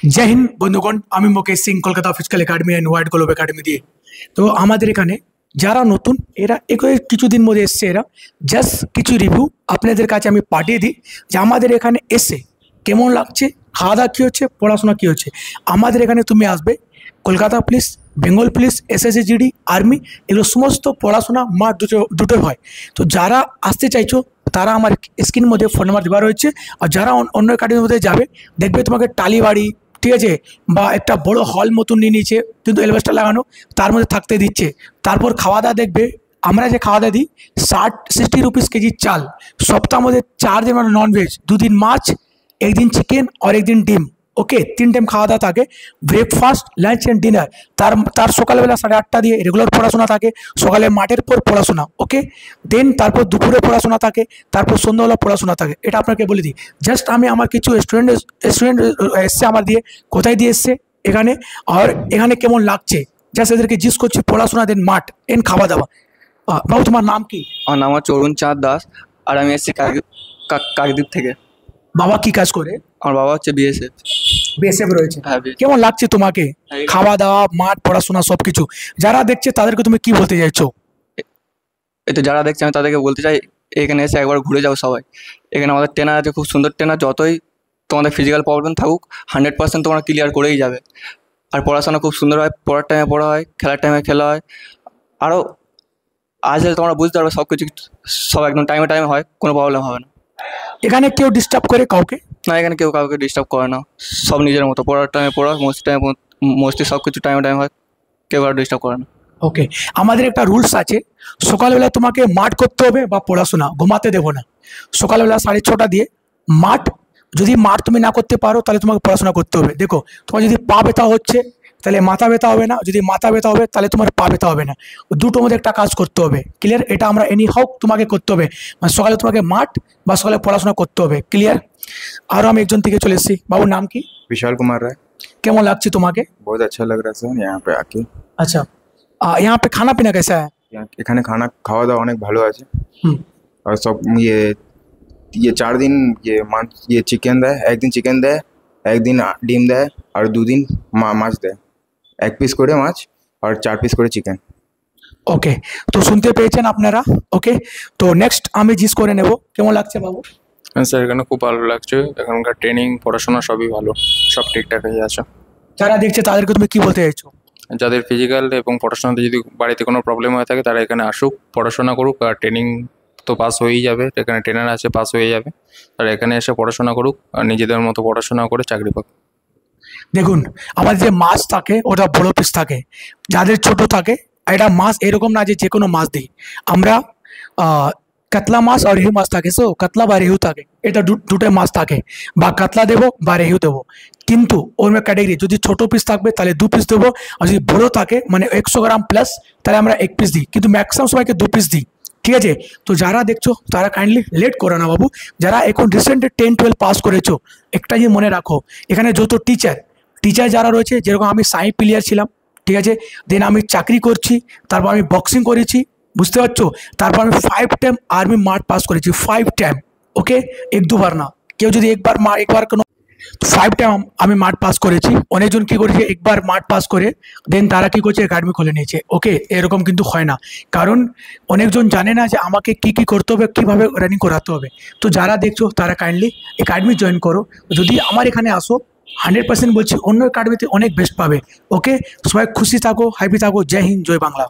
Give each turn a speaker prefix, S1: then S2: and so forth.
S1: जय हिंद बंधुगण আমি Mukesh Singh Kolkata physical academy and white globe academy দিয়ে। তো আমাদের এখানে যারা নতুন এরা কিছুদিন মধ্যে এসছে, এরা জাস্ট কিছু রিভিউ আপনাদের কাছে আমি পাঠিয়ে দিই যে আমাদের এখানে এসে কেমন লাগছে, খাওয়া দাওয়া কী হচ্ছে, পড়াশোনা কী হচ্ছে। আমাদের এখানে তুমি আসবে, Kolkata police, Bengal police, SSC GD, army, এগুলো সমস্ত পড়াশোনা মাঠ দুটোই হয়। তো যারা আসতে চাইছো তারা আমার স্ক্রিনের মধ্যে ফোন নাম্বার দেওয়া রয়েছে। আর যারা অন্য একাডেমির মধ্যে যাবে দেখবে তোমাকে টালিবাড়ি, ঠিক আছে, বা একটা বড় হল মতন নিয়ে নিচ্ছে, কিন্তু এলভেস্টার লাগানো, তার মধ্যে থাকতে দিচ্ছে। তারপর খাওয়া দাওয়া দেখবে, আমরা যে খাওয়া দাওয়া দিই 60 रुपीज़ কেজি চাল, সপ্তাহের মধ্যে 4 दिन মানে ননভেজ, 2 दिन মাছ, 1 दिन চিকেন আর 1 दिन ডিম। ওকে, 3 টাইম খাওয়া দাওয়া থাকে, ব্রেকফাস্ট, লাঞ্চ অ্যান্ড ডিনার। তার সকালবেলা 8:30 দিয়ে রেগুলার পড়াশোনা থাকে, সকালে মাঠের পর পড়াশোনা। ওকে, দেন তারপর দুপুরে পড়াশোনা থাকে, তারপর সন্ধ্যাবেলা পড়াশোনা থাকে। এটা আপনাকে বলে দিই। জাস্ট আমি আমার কিছু স্টুডেন্ট এসছে আমার দিয়ে, কোথায় দিয়ে এসছে এখানে, আর এখানে কেমন লাগছে, জাস্ট এদেরকে জিজ্ঞেস করছি পড়াশোনা, দেন মাঠ, এন খাওয়া দাওয়া। বাবু তোমার নাম কি?
S2: আমার নাম হচ্ছে অরুণ চাঁদ দাস, আর আমি এসেছি কাকদ্বীপ থেকে।
S1: বাবা কি কাজ করে?
S2: আমার বাবা হচ্ছে
S1: বিএসএফ রয়েছে।
S2: হ্যাঁ, BSF।
S1: কেমন লাগছে তোমাকে খাওয়া দাওয়া, মাঠ, পড়াশোনা সবকিছু? যারা দেখছে তাদেরকে তুমি কি বলতে চাইছো?
S2: এই তো যারা দেখছে আমি তাদেরকে বলতে চাই, এখানে এসে একবার ঘুরে যাও সবাই। এখানে আমাদের ট্রেনার আছে, খুব সুন্দর ট্রেনার। যতই তোমাদের ফিজিক্যাল প্রবলেম থাকুক 100% তোমরা ক্লিয়ার করেই যাবে। আর পড়াশোনা খুব সুন্দর হয়, পড়ার টাইমে পড়া হয়, খেলার টাইমে খেলা হয়। আরও আসলে তোমরা বুঝতে পারবে সব কিছু, সব একদম টাইমে হয়, কোনো প্রবলেম হবে না।
S1: এখানে কেউ ডিস্টার্ব করে কাউকে?
S2: না, এখানে কেউ কাউকে ডিস্টার্ব করে না, সব নিজের মতো। পড়ার টাইমে পড়া, মস্তি সব কিছু টাইমে হয়, কেউ আর ডিস্টার্ব করে না।
S1: ওকে, আমাদের একটা রুলস আছে, সকালবেলা তোমাকে মাঠ করতে হবে বা পড়াশোনা, ঘুমাতে দেবো না। সকালবেলা 6:30 দিয়ে মাঠ, যদি মাঠ তুমি না করতে পারো তাহলে তোমাকে পড়াশোনা করতে হবে। দেখো, তোমার যদি পা ব্যথা হচ্ছে তাহলে মাথা ব্যথা হবে না, যদি মাথা ব্যথা হবে তাহলে তোমার পা ব্যথা হবে না, দুটোর মধ্যে একটা কাজ করতে হবে। ক্লিয়ার? এটা আমরা এনি হাউ তোমাকে করতে হবে, মানে সকালে তোমাকে মাঠ বা সকালে পড়াশোনা করতে হবে। ক্লিয়ার? আরও আমি একজন থেকে চলে এসেছি। বাবুর নাম কি?
S3: विशाल कुमार राय।
S1: কেমন লাগছে তোমাকে?
S3: बहुत अच्छा लग रहा है सर यहाँ पे आके।
S1: আচ্ছা, यहाँ पे खाना पीना कैसा है?
S3: এখানে খাওয়া দাওয়া অনেক ভালো আছে। আর সব ये 4 दिन ये चिकन দেয়, 1 दिन চিকেন দেয়, 1 दिन ডিম দেয়, আর 2 दिन মাছ দেয়। 1 পিস করে মাছ আর 4 পিস করে চিকেন।
S1: ওকে, তো শুনতে পেয়েছেন আপনারা। ওকে, তো নেক্সট আমি জিজ্ঞেস করে নেব, কেমন লাগছে বাবু?
S4: হ্যাঁ স্যার, এখানে খুব ভালো লাগছে। এখানকার ট্রেনিং, পড়াশোনা সবই ভালো, সব ঠিকঠাকই আছে।
S1: যারা দেখছে তাদেরকে তুমি কি বলতে চাইছো?
S4: যাদের ফিজিক্যাল এবং পড়াশোনাতে যদি বাড়িতে কোনো প্রবলেম হয়ে থাকে তারা এখানে আসুক, পড়াশোনা করুক। আর ট্রেনিং তো পাস হয়েই যাবে, এখানে ট্রেনার আছে, পাস হয়ে যাবে। তারা এখানে এসে পড়াশোনা করুক আর নিজেদের মতো পড়াশোনা করে চাকরি পাক।
S1: দেখুন, আমাদের যে মাছ থাকে ওটা বড় পিস থাকে, যাদের ছোট থাকে, এটা মাছ এরকম না যে কোনো মাছ দিই আমরা। কাতলা মাছ আর রেহু মাছ থাকে, সো কাতলা বা রেহু থাকে, এটা দুটোই মাছ থাকে, বা কাতলা দেবো বা রেহু দেবো। কিন্তু ওর ক্যাটাগরি যদি ছোটো পিস থাকবে তাহলে 2 পিস দেবো, আর যদি বড়ো থাকে মানে 100 গ্রাম প্লাস তাহলে আমরা 1 পিস দিই, কিন্তু ম্যাক্সিমাম সবাইকে 2 পিস দিই। ঠিক আছে? তো যারা দেখছো তারা কাইন্ডলি লেট করো না বাবু। যারা এখন রিসেন্ট 10-12 পাস করেছো, একটা যে মনে রাখো, এখানে যত টিচার যারা রয়েছে, যেরকম আমি সাই প্লেয়ার ছিলাম, ঠিক আছে, দেন আমি চাকরি করছি, তারপর আমি বক্সিং করেছি, বুঝতে পারছো, তারপর আমি 5 টাইম আর্মি মাঠ পাস করেছি, 5 টাইম। ওকে, 1-2 বার না, কেউ যদি একবার কোনো 5 টাইম আমি মাঠ পাস করেছি। অনেকজন কী করেছে, একবার মাঠ পাস করে দেন তারা কী করছে, একাডেমি খুলে নিয়েছে। ওকে, এরকম কিন্তু হয় না, কারণ অনেকজন জানে না যে আমাকে কী করতে হবে, কীভাবে রানিং করাতে হবে। তো যারা দেখছো তারা কাইন্ডলি একাডেমি জয়েন করো। যদি আমার এখানে আসো, 100% বলছি, অন্য একাডেমিতে অনেক বেস্ট পাবে। ওকে, সবাই খুশি থাকো, হ্যাপি থাকো। জয় হিন্দ, জয় বাংলা।